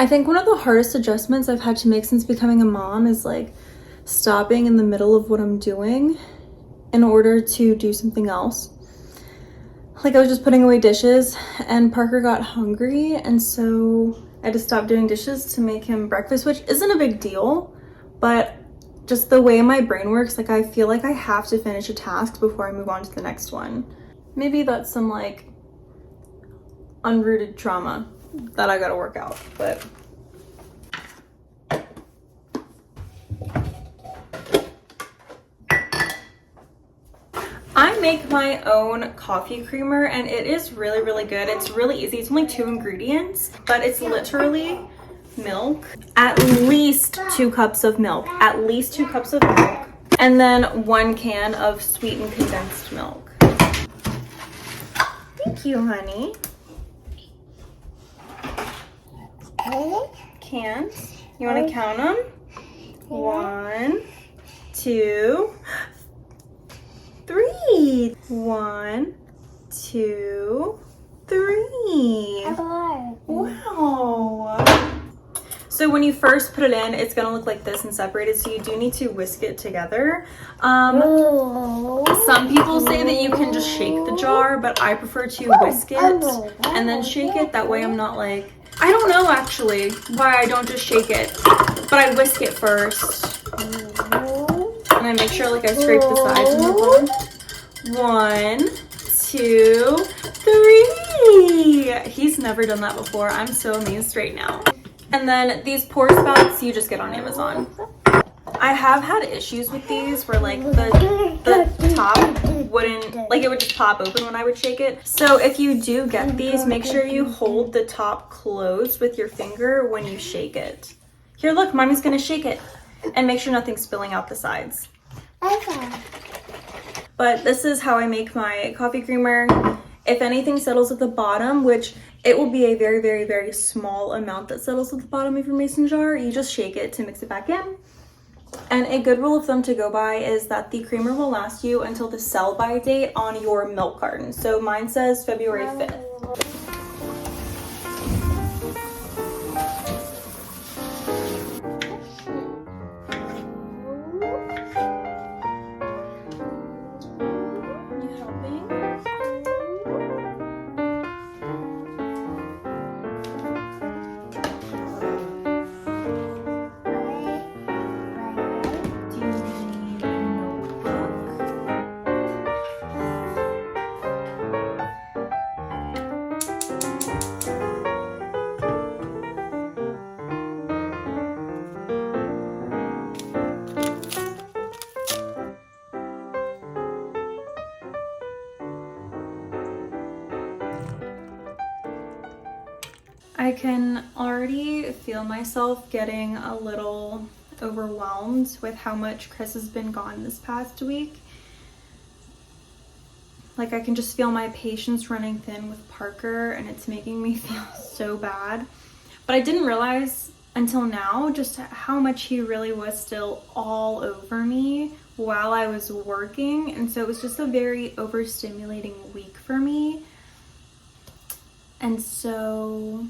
I think one of the hardest adjustments I've had to make since becoming a mom is like stopping in the middle of what I'm doing in order to do something else. Like I was just putting away dishes and Parker got hungry, and so I had to stop doing dishes to make him breakfast, which isn't a big deal, but just the way my brain works, like I feel like I have to finish a task before I move on to the next one. Maybe that's some like unrooted trauma that I gotta work out, but I make my own coffee creamer and it is really, really good. It's really easy. It's only 2 ingredients, but it's literally milk, at least 2 cups of milk, and then 1 can of sweetened condensed milk. Thank you, honey. Cans. You want to count them? 1, 2, 3. 1, 2, 3. Wow. So when you first put it in, it's gonna look like this and separated, so you do need to whisk it together. Some people say that you can just shake the jar, but I prefer to whisk it and then shake it. That way I'm not like, I don't know actually why I don't just shake it, but I whisk it first. And I make sure like I scrape the sides and the bottom. 1, 2, 3. He's never done that before. I'm so amazed right now. And then these pour spouts you just get on Amazon. I have had issues with these where like the top wouldn't, like it would just pop open when I would shake it. So if you do get these, make sure you hold the top closed with your finger when you shake it. Here, look, mommy's gonna shake it. And make sure nothing's spilling out the sides. But this is how I make my coffee creamer. If anything settles at the bottom, which it will be a very, very, very small amount that settles at the bottom of your mason jar, you just shake it to mix it back in. And a good rule of thumb to go by is that the creamer will last you until the sell-by date on your milk carton. So mine says February 5th. I can already feel myself getting a little overwhelmed with how much Chris has been gone this past week. Like I can just feel my patience running thin with Parker and it's making me feel so bad. But I didn't realize until now just how much he really was still all over me while I was working. And so it was just a very overstimulating week for me. And so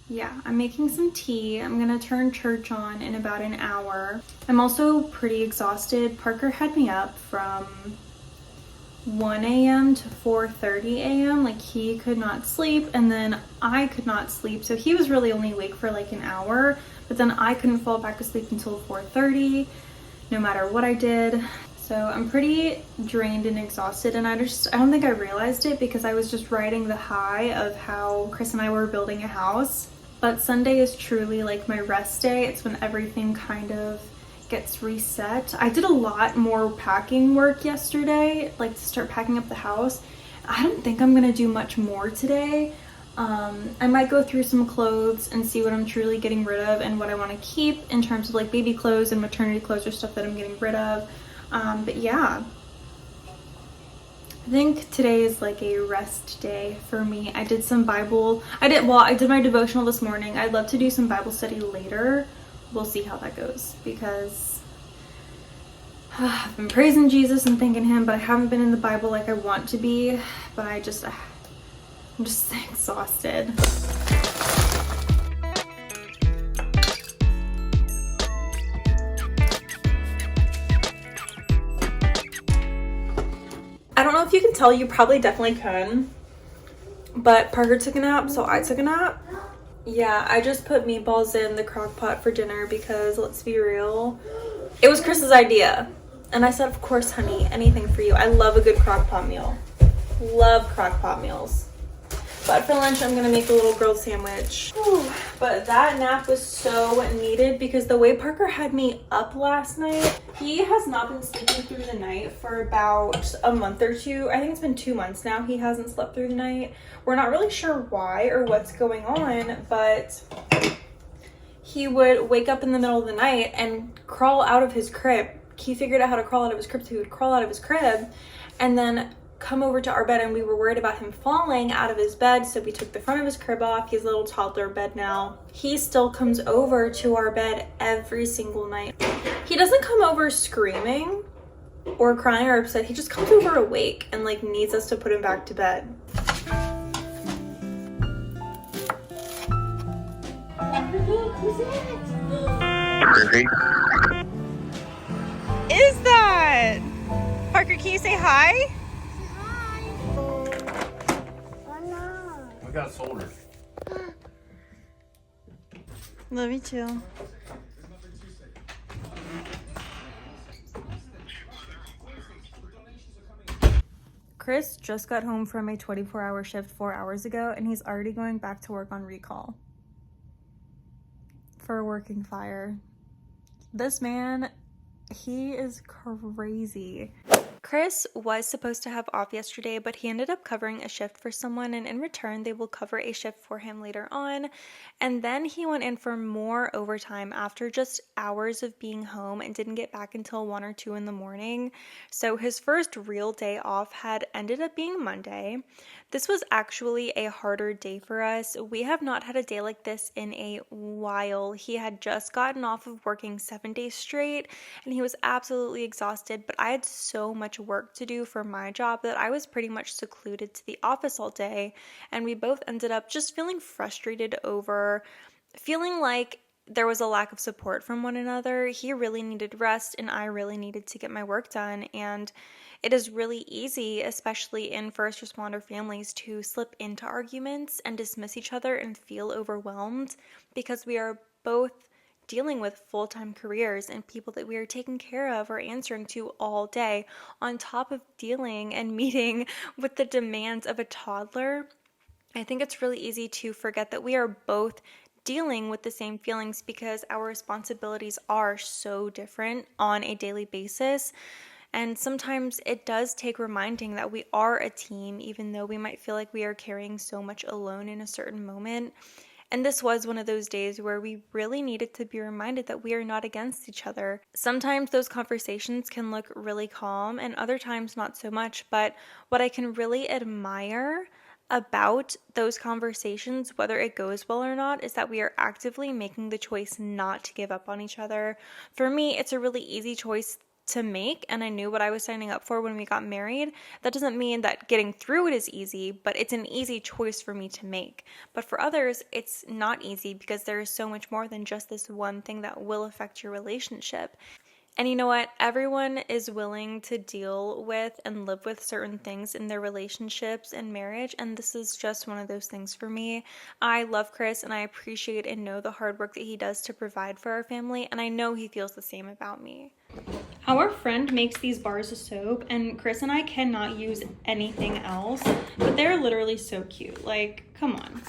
yeah, I'm making some tea. I'm gonna turn church on in about an hour. I'm also pretty exhausted. Parker had me up from 1 a.m. to 4:30 a.m. Like he could not sleep and then I could not sleep. So he was really only awake for like an hour, but then I couldn't fall back asleep until 4:30 no matter what I did. So I'm pretty drained and exhausted, and I don't think I realized it because I was just riding the high of how Chris and I were building a house. But Sunday is truly like my rest day. It's when everything kind of gets reset. I did a lot more packing work yesterday, like to start packing up the house. I don't think I'm gonna do much more today. I might go through some clothes and see what I'm truly getting rid of and what I want to keep in terms of like baby clothes and maternity clothes or stuff that I'm getting rid of. But yeah, I think today is like a rest day for me. I did some Bible. I did my devotional this morning. I'd love to do some Bible study later. We'll see how that goes because I've been praising Jesus and thanking him, but I haven't been in the Bible like I want to be. But I'm just exhausted. if you can tell, you probably definitely can. But Parker took a nap, so I took a nap. Yeah, I just put meatballs in the crock pot for dinner because, let's be real, it was Chris's idea. And I said, of course, honey, anything for you. I love a good crock pot meal. Love crock pot meals. But for lunch, I'm gonna make a little grilled sandwich. Whew. But that nap was so needed because the way Parker had me up last night, he has not been sleeping through the night for about a month or two. I think it's been 2 months now he hasn't slept through the night. We're not really sure why or what's going on, but he would wake up in the middle of the night and crawl out of his crib. He figured out how to crawl out of his crib, so he would crawl out of his crib and then come over to our bed, and we were worried about him falling out of his bed, so we took the front of his crib off. He's a little toddler bed now. He still comes over to our bed every single night. He doesn't come over screaming or crying or upset. He just comes over awake and like needs us to put him back to bed. Is that Parker? Can you say hi? Got a soldier. Love you too. Chris just got home from a 24-hour shift 4 hours ago, and he's already going back to work on recall for a working fire. This man, he is crazy. Chris was supposed to have off yesterday, but he ended up covering a shift for someone, and in return, they will cover a shift for him later on. And then he went in for more overtime after just hours of being home and didn't get back until 1 or 2 in the morning. So his first real day off had ended up being Monday. This was actually a harder day for us. We have not had a day like this in a while. He had just gotten off of working 7 days straight, and he was absolutely exhausted, but I had so much work to do for my job that I was pretty much secluded to the office all day, and we both ended up just feeling frustrated over feeling like there was a lack of support from one another. He really needed rest, and I really needed to get my work done, and it is really easy, especially in first responder families, to slip into arguments and dismiss each other and feel overwhelmed because we are both dealing with full-time careers and people that we are taking care of or answering to all day, on top of dealing and meeting with the demands of a toddler. I think it's really easy to forget that we are both dealing with the same feelings because our responsibilities are so different on a daily basis. And sometimes it does take reminding that we are a team, even though we might feel like we are carrying so much alone in a certain moment. And this was one of those days where we really needed to be reminded that we are not against each other. Sometimes those conversations can look really calm and other times not so much, but what I can really admire about those conversations, whether it goes well or not, is that we are actively making the choice not to give up on each other. For me, it's a really easy choice to make, and I knew what I was signing up for when we got married. That doesn't mean that getting through it is easy, but it's an easy choice for me to make. But for others, it's not easy because there is so much more than just this one thing that will affect your relationship. And you know what? Everyone is willing to deal with and live with certain things in their relationships and marriage, and this is just one of those things for me. I love Chris, and I appreciate and know the hard work that he does to provide for our family, and I know he feels the same about me. Our friend makes these bars of soap, and Chris and I cannot use anything else, but they're literally so cute. Like, come on.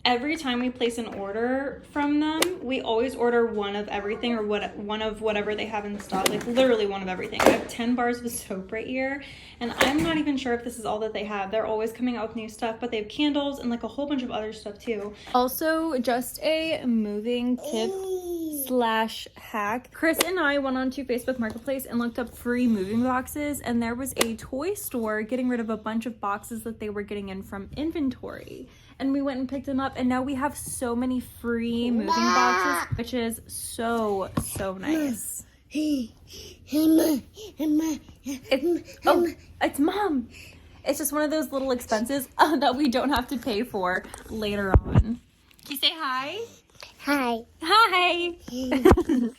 Every time we place an order from them, we always order one of everything or one of whatever they have in stock, like literally one of everything. I have 10 bars of soap right here, and I'm not even sure if this is all that they have. They're always coming out with new stuff, but they have candles and like a whole bunch of other stuff too. Also, just a moving tip / hack. Chris and I went onto Facebook Marketplace and looked up free moving boxes, and there was a toy store getting rid of a bunch of boxes that they were getting in from inventory. And we went and picked them up, and now we have so many free moving boxes, which is so nice. It's Mom. It's just one of those little expenses that we don't have to pay for later on. Can you say hi? Hi. Hi.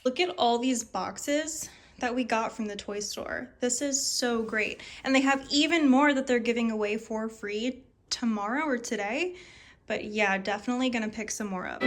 Look at all these boxes that we got from the toy store. This is so great. And they have even more that they're giving away for free tomorrow or today. But yeah, definitely gonna pick some more up.